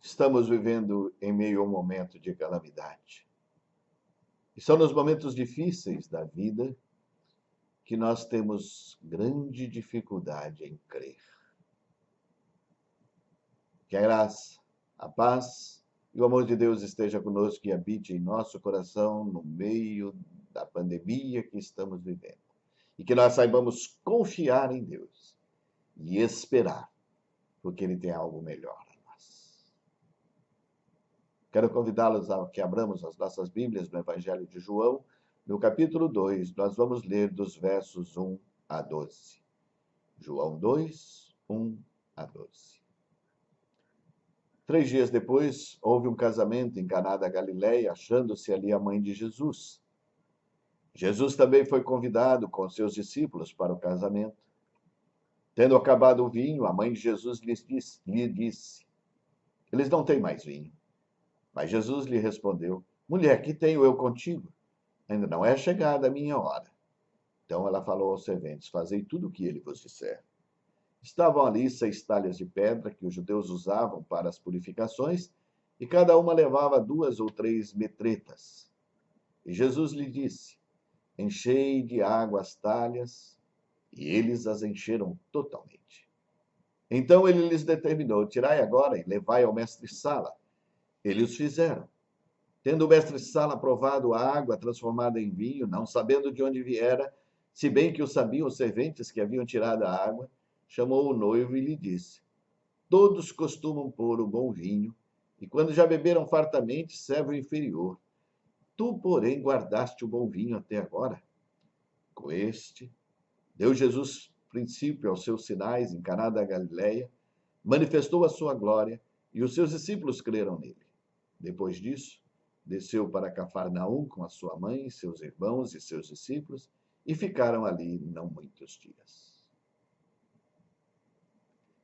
Estamos vivendo em meio a um momento de calamidade. E são nos momentos difíceis da vida que nós temos grande dificuldade em crer. Que a graça, a paz e o amor de Deus esteja conosco e habite em nosso coração no meio da pandemia que estamos vivendo. E que nós saibamos confiar em Deus e esperar, porque Ele tem algo melhor a nós. Quero convidá-los a que abramos as nossas Bíblias no Evangelho de João, no capítulo 2. Nós vamos ler dos versos 1 a 12. João 2, 1 a 12. 3 dias depois, houve um casamento em Caná da Galileia, achando-se ali a mãe de Jesus. Jesus também foi convidado com seus discípulos para o casamento. Tendo acabado o vinho, a mãe de Jesus lhe disse: eles não têm mais vinho. Mas Jesus lhe respondeu: mulher, que tenho eu contigo? Ainda não é chegada a minha hora. Então ela falou aos serventes: fazei tudo o que ele vos disser. Estavam ali 6 talhas de pedra que os judeus usavam para as purificações, e cada uma levava 2 ou 3 metretas. E Jesus lhe disse: enchei de água as talhas, e eles as encheram totalmente. Então ele lhes determinou: tirai agora e levai ao mestre-sala. Eles os fizeram. Tendo o mestre-sala provado a água transformada em vinho, não sabendo de onde viera, se bem que o sabiam os serventes que haviam tirado a água, chamou o noivo e lhe disse: todos costumam pôr o bom vinho, e quando já beberam fartamente, serve o inferior. Tu, porém, guardaste o bom vinho até agora. Com este, deu Jesus princípio aos seus sinais em Caná da Galileia, manifestou a sua glória, e os seus discípulos creram nele. Depois disso, desceu para Cafarnaum com a sua mãe, seus irmãos e seus discípulos, e ficaram ali não muitos dias.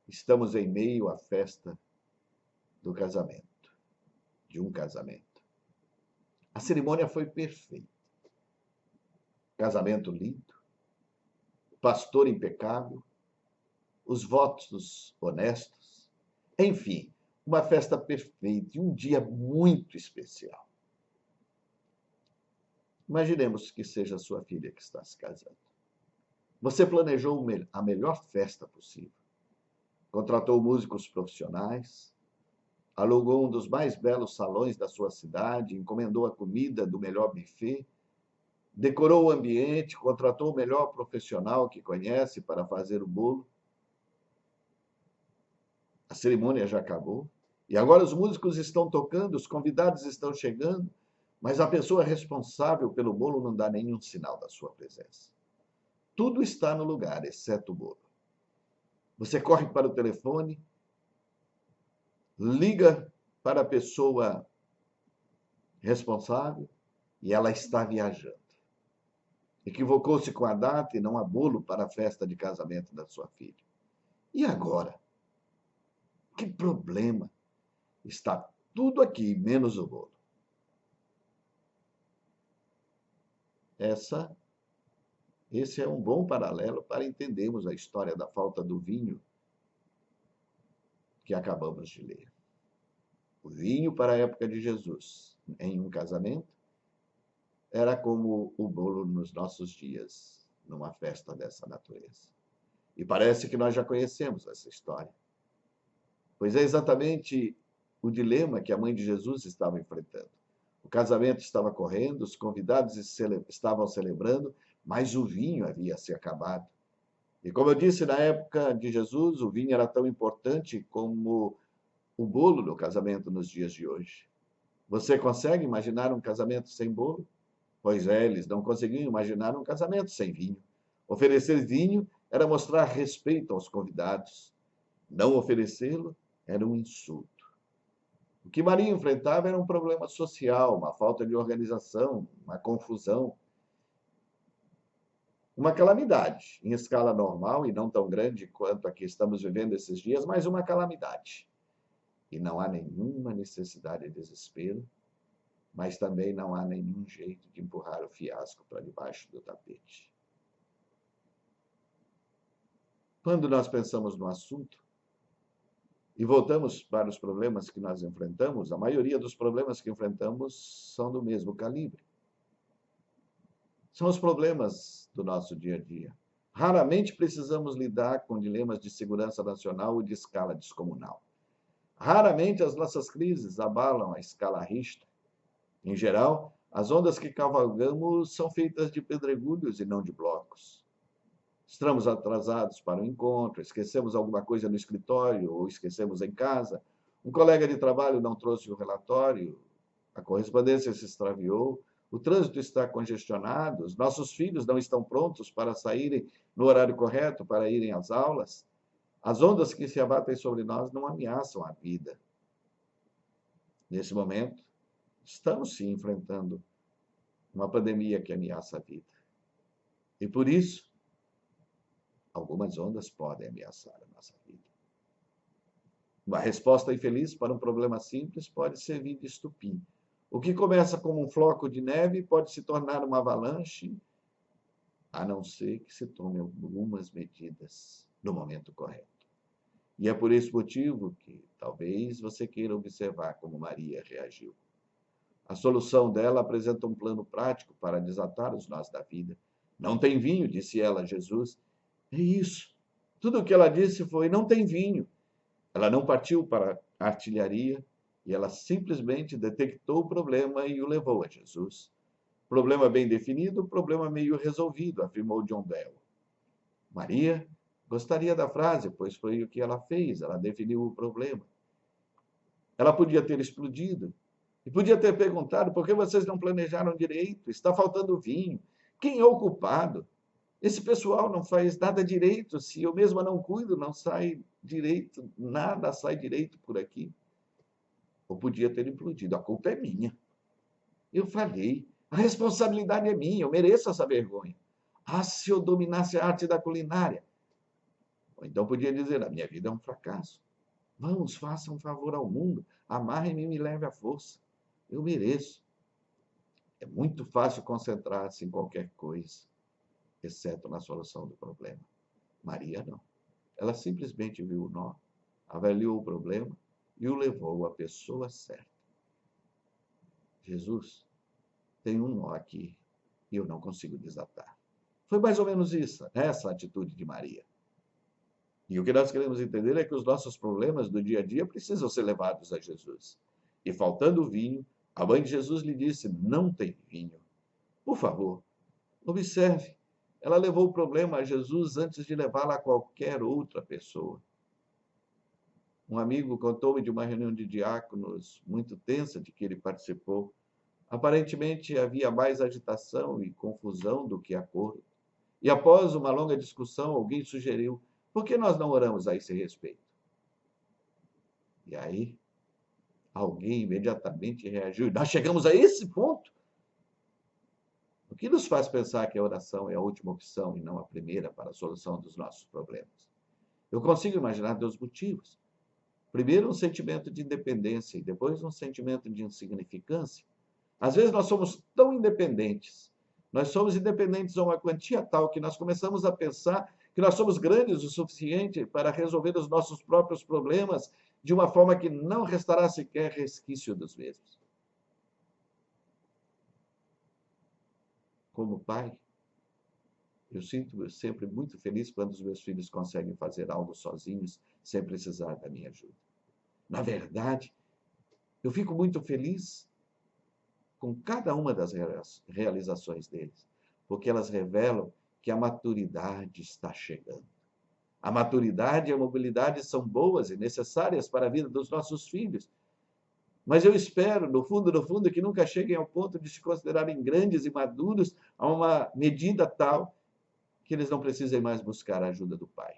Estamos em meio à festa do casamento, de um casamento. A cerimônia foi perfeita. Casamento lindo, pastor impecável, os votos honestos, enfim, uma festa perfeita e um dia muito especial. Imaginemos que seja sua filha que está se casando. Você planejou a melhor festa possível. Contratou músicos profissionais, alugou um dos mais belos salões da sua cidade, encomendou a comida do melhor buffet, decorou o ambiente, contratou o melhor profissional que conhece para fazer o bolo. A cerimônia já acabou, e agora os músicos estão tocando, os convidados estão chegando, mas a pessoa responsável pelo bolo não dá nenhum sinal da sua presença. Tudo está no lugar, exceto o bolo. Você corre para o telefone, liga para a pessoa responsável e ela está viajando. Equivocou-se com a data e não há bolo para a festa de casamento da sua filha. E agora? Que problema! Está tudo aqui, menos o bolo. Esse é um bom paralelo para entendermos a história da falta do vinho que acabamos de ler. O vinho para a época de Jesus, em um casamento, era como o bolo nos nossos dias, numa festa dessa natureza. E parece que nós já conhecemos essa história, pois é exatamente o dilema que a mãe de Jesus estava enfrentando. O casamento estava correndo, os convidados estavam celebrando, mas o vinho havia se acabado. E como eu disse, na época de Jesus, o vinho era tão importante como o bolo no casamento nos dias de hoje. Você consegue imaginar um casamento sem bolo? Pois é, eles não conseguiam imaginar um casamento sem vinho. Oferecer vinho era mostrar respeito aos convidados. Não oferecê-lo era um insulto. O que Maria enfrentava era um problema social, uma falta de organização, uma confusão, uma calamidade em escala normal e não tão grande quanto a que estamos vivendo esses dias, mas uma calamidade. E não há nenhuma necessidade de desespero, mas também não há nenhum jeito de empurrar o fiasco para debaixo do tapete. Quando nós pensamos no assunto, E voltamos para os problemas que nós enfrentamos, a maioria dos problemas que enfrentamos são do mesmo calibre. São os problemas do nosso dia a dia. Raramente precisamos lidar com dilemas de segurança nacional ou de escala descomunal. Raramente as nossas crises abalam a escala Richter. Em geral, as ondas que cavalgamos são feitas de pedregulhos e não de blocos. Estamos atrasados para o encontro, esquecemos alguma coisa no escritório ou esquecemos em casa. Um colega de trabalho não trouxe o relatório, a correspondência se extraviou, o trânsito está congestionado, os nossos filhos não estão prontos para saírem no horário correto, para irem às aulas. As ondas que se abatem sobre nós não ameaçam a vida. Nesse momento, estamos sim enfrentando uma pandemia que ameaça a vida. E por isso, algumas ondas podem ameaçar a nossa vida. Uma resposta infeliz para um problema simples pode servir de estupim. O que começa como um floco de neve pode se tornar uma avalanche, a não ser que se tome algumas medidas no momento correto. E é por esse motivo que talvez você queira observar como Maria reagiu. A solução dela apresenta um plano prático para desatar os nós da vida. Não tem vinho, disse ela a Jesus. É isso. Tudo o que ela disse foi: não tem vinho. Ela não partiu para a artilharia e ela simplesmente detectou o problema e o levou a Jesus. Problema bem definido, problema meio resolvido, afirmou John Bell. Maria gostaria da frase, pois foi o que ela fez, ela definiu o problema. Ela podia ter explodido e podia ter perguntado: por que vocês não planejaram direito? Está faltando vinho. Quem é o culpado? Esse pessoal não faz nada direito. Se eu mesma não cuido, não sai direito, nada sai direito por aqui. Ou podia ter implodido: a culpa é minha. Eu falhei. A responsabilidade é minha, eu mereço essa vergonha. Ah, se eu dominasse a arte da culinária. Ou então podia dizer: a minha vida é um fracasso. Vamos, faça um favor ao mundo, amarre-me e me leve à força. Eu mereço. É muito fácil concentrar-se em qualquer coisa, exceto na solução do problema. Maria não. Ela simplesmente viu o nó, avaliou o problema e o levou à pessoa certa. Jesus, tem um nó aqui e eu não consigo desatar. Foi mais ou menos isso, essa a atitude de Maria. E o que nós queremos entender é que os nossos problemas do dia a dia precisam ser levados a Jesus. E faltando vinho, a mãe de Jesus lhe disse: não tem vinho. Por favor, observe. Ela levou o problema a Jesus antes de levá-la a qualquer outra pessoa. Um amigo contou-me de uma reunião de diáconos muito tensa de que ele participou. Aparentemente havia mais agitação e confusão do que acordo. E após uma longa discussão, alguém sugeriu: por que nós não oramos a esse respeito? E aí, alguém imediatamente reagiu: nós chegamos a esse ponto? O que nos faz pensar que a oração é a última opção e não a primeira para a solução dos nossos problemas? Eu consigo imaginar 2 motivos. Primeiro, um sentimento de independência e depois um sentimento de insignificância. Às vezes nós somos tão independentes, nós somos independentes a uma quantia tal que nós começamos a pensar que nós somos grandes o suficiente para resolver os nossos próprios problemas de uma forma que não restará sequer resquício dos mesmos. Como pai, eu sinto sempre muito feliz quando os meus filhos conseguem fazer algo sozinhos, sem precisar da minha ajuda. Na verdade, eu fico muito feliz com cada uma das realizações deles, porque elas revelam que a maturidade está chegando. A maturidade e a mobilidade são boas e necessárias para a vida dos nossos filhos, mas eu espero, no fundo, que nunca cheguem ao ponto de se considerarem grandes e maduros a uma medida tal que eles não precisem mais buscar a ajuda do Pai.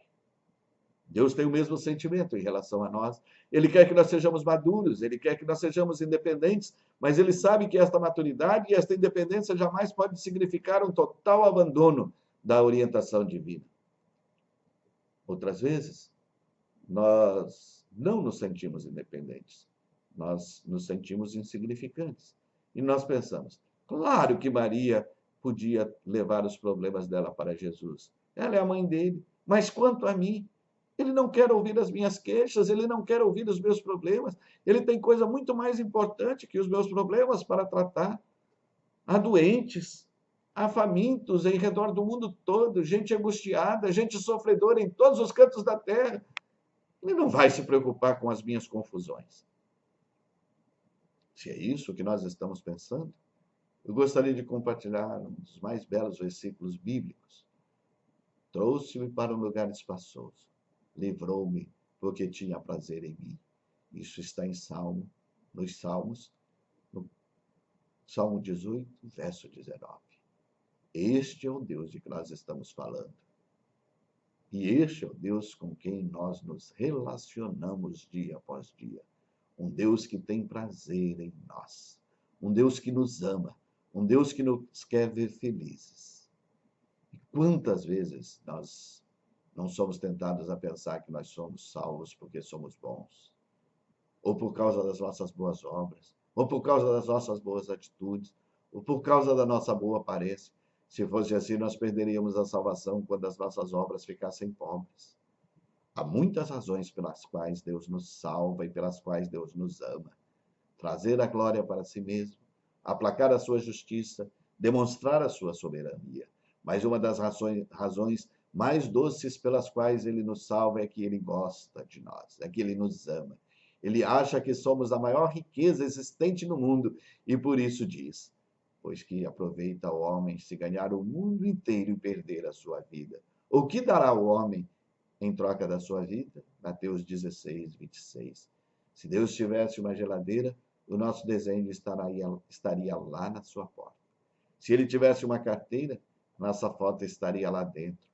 Deus tem o mesmo sentimento em relação a nós. Ele quer que nós sejamos maduros, ele quer que nós sejamos independentes, mas ele sabe que esta maturidade e esta independência jamais pode significar um total abandono da orientação divina. Outras vezes, nós não nos sentimos independentes. Nós nos sentimos insignificantes. E nós pensamos: claro que Maria podia levar os problemas dela para Jesus. Ela é a mãe dele. Mas quanto a mim? Ele não quer ouvir as minhas queixas, ele não quer ouvir os meus problemas. Ele tem coisa muito mais importante que os meus problemas para tratar. Há doentes, há famintos em redor do mundo todo, gente angustiada, gente sofredora em todos os cantos da terra. Ele não vai se preocupar com as minhas confusões. Se é isso que nós estamos pensando, eu gostaria de compartilhar um dos mais belos versículos bíblicos. Trouxe-me para um lugar espaçoso, livrou-me porque tinha prazer em mim. Isso está em nos Salmos, no Salmo 18, verso 19. Este é o Deus de que nós estamos falando. E este é o Deus com quem nós nos relacionamos dia após dia. Um Deus que tem prazer em nós. Um Deus que nos ama. Um Deus que nos quer ver felizes. E quantas vezes nós não somos tentados a pensar que nós somos salvos porque somos bons, ou por causa das nossas boas obras, ou por causa das nossas boas atitudes, ou por causa da nossa boa aparência. Se fosse assim, nós perderíamos a salvação quando as nossas obras ficassem pobres. Há muitas razões pelas quais Deus nos salva e pelas quais Deus nos ama. Trazer a glória para si mesmo, aplacar a sua justiça, demonstrar a sua soberania. Mas uma das razões mais doces pelas quais ele nos salva é que ele gosta de nós, é que ele nos ama. Ele acha que somos a maior riqueza existente no mundo e por isso diz: pois que aproveita o homem se ganhar o mundo inteiro e perder a sua vida. O que dará o homem em troca da sua vida? Mateus 16, 26. Se Deus tivesse uma geladeira, o nosso desenho estaria lá na sua porta. Se ele tivesse uma carteira, nossa foto estaria lá dentro.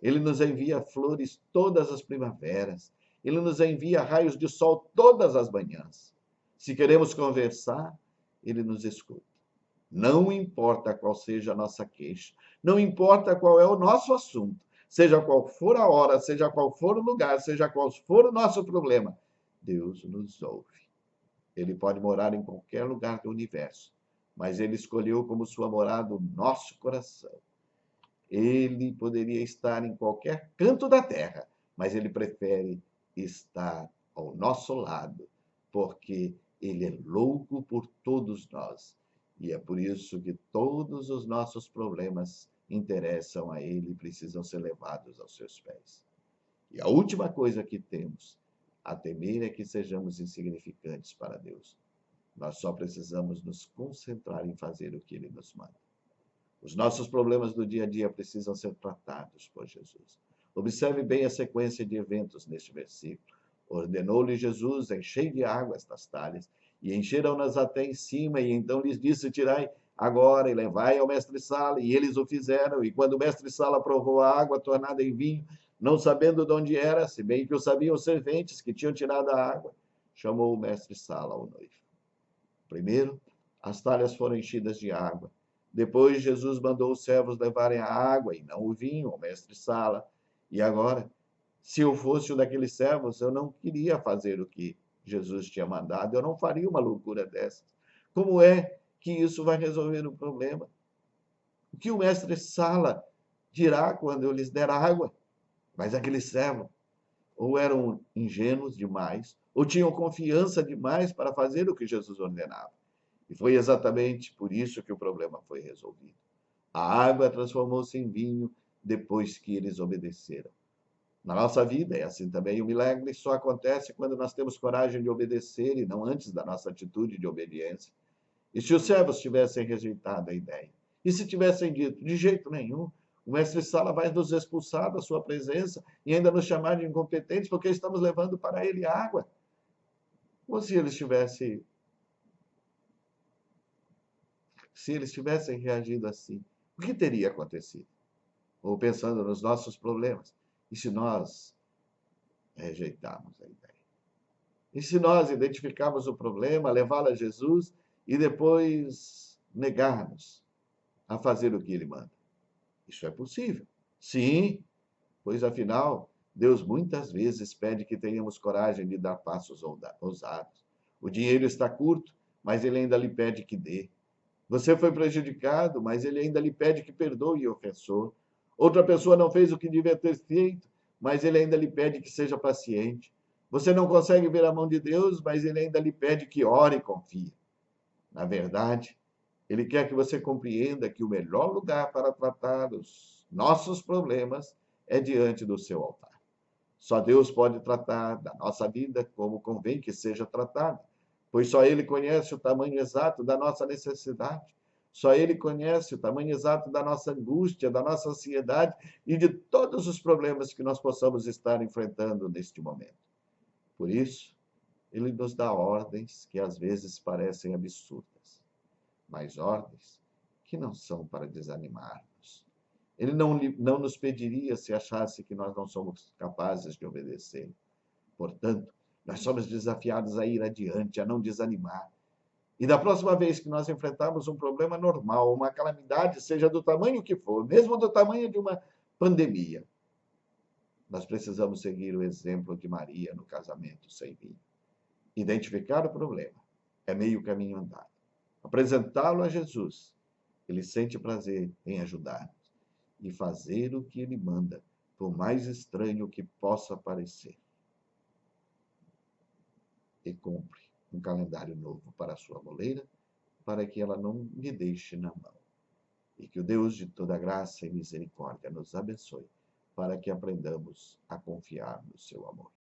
Ele nos envia flores todas as primaveras. Ele nos envia raios de sol todas as manhãs. Se queremos conversar, ele nos escuta. Não importa qual seja a nossa queixa, não importa qual é o nosso assunto, seja qual for a hora, seja qual for o lugar, seja qual for o nosso problema, Deus nos ouve. Ele pode morar em qualquer lugar do universo, mas ele escolheu como sua morada o nosso coração. Ele poderia estar em qualquer canto da terra, mas ele prefere estar ao nosso lado, porque ele é louco por todos nós. E é por isso que todos os nossos problemas interessam a ele e precisam ser levados aos seus pés. E a última coisa que temos a temer é que sejamos insignificantes para Deus. Nós só precisamos nos concentrar em fazer o que ele nos manda. Os nossos problemas do dia a dia precisam ser tratados por Jesus. Observe bem a sequência de eventos neste versículo. Ordenou-lhe Jesus: enchei de água estas talhas, e encheram-nas até em cima, e então lhes disse: tirai agora e levai ao mestre-sala. E eles o fizeram, e quando o mestre-sala provou a água tornada em vinho, não sabendo de onde era, se bem que o sabiam os serventes que tinham tirado a água, chamou o mestre-sala ao noivo. Primeiro, as talhas foram enchidas de água. Depois, Jesus mandou os servos levarem a água e não o vinho ao mestre-sala. E agora, se eu fosse um daqueles servos, eu não queria fazer o que Jesus tinha mandado. Eu não faria uma loucura dessas. Como é que isso vai resolver o problema? O que o mestre-sala dirá quando eu lhes der água? Mas aqueles servos ou eram ingênuos demais, ou tinham confiança demais para fazer o que Jesus ordenava. E foi exatamente por isso que o problema foi resolvido. A água transformou-se em vinho depois que eles obedeceram. Na nossa vida é assim também. O milagre só acontece quando nós temos coragem de obedecer e não antes da nossa atitude de obediência. E se os servos tivessem rejeitado a ideia? E se tivessem dito: de jeito nenhum, o mestre-sala vai nos expulsar da sua presença e ainda nos chamar de incompetentes porque estamos levando para ele água? Ou se eles tivessem reagido assim, o que teria acontecido? Ou pensando nos nossos problemas, e se nós rejeitarmos a ideia? E se nós identificarmos o problema, levá-lo a Jesus e depois negarmos a fazer o que ele manda? Isso é possível. Sim, pois afinal, Deus muitas vezes pede que tenhamos coragem de dar passos ousados. O dinheiro está curto, mas ele ainda lhe pede que dê. Você foi prejudicado, mas ele ainda lhe pede que perdoe o ofensor. Outra pessoa não fez o que devia ter feito, mas ele ainda lhe pede que seja paciente. Você não consegue ver a mão de Deus, mas ele ainda lhe pede que ore e confie. Na verdade, ele quer que você compreenda que o melhor lugar para tratar os nossos problemas é diante do seu altar. Só Deus pode tratar da nossa vida como convém que seja tratada, pois só Ele conhece o tamanho exato da nossa necessidade. Só Ele conhece o tamanho exato da nossa angústia, da nossa ansiedade e de todos os problemas que nós possamos estar enfrentando neste momento. Por isso, Ele nos dá ordens que às vezes parecem absurdas, mas ordens que não são para desanimar-nos. Ele não nos pediria se achasse que nós não somos capazes de obedecer. Portanto, nós somos desafiados a ir adiante, a não desanimar. E da próxima vez que nós enfrentarmos um problema normal, uma calamidade, seja do tamanho que for, mesmo do tamanho de uma pandemia, nós precisamos seguir o exemplo de Maria no casamento sem vinho. Identificar o problema é meio caminho andado. Apresentá-lo a Jesus. Ele sente prazer em ajudar-nos e fazer o que ele manda, por mais estranho que possa parecer. E compre um calendário novo para a sua moleira, para que ela não lhe deixe na mão. E que o Deus de toda graça e misericórdia nos abençoe, para que aprendamos a confiar no seu amor.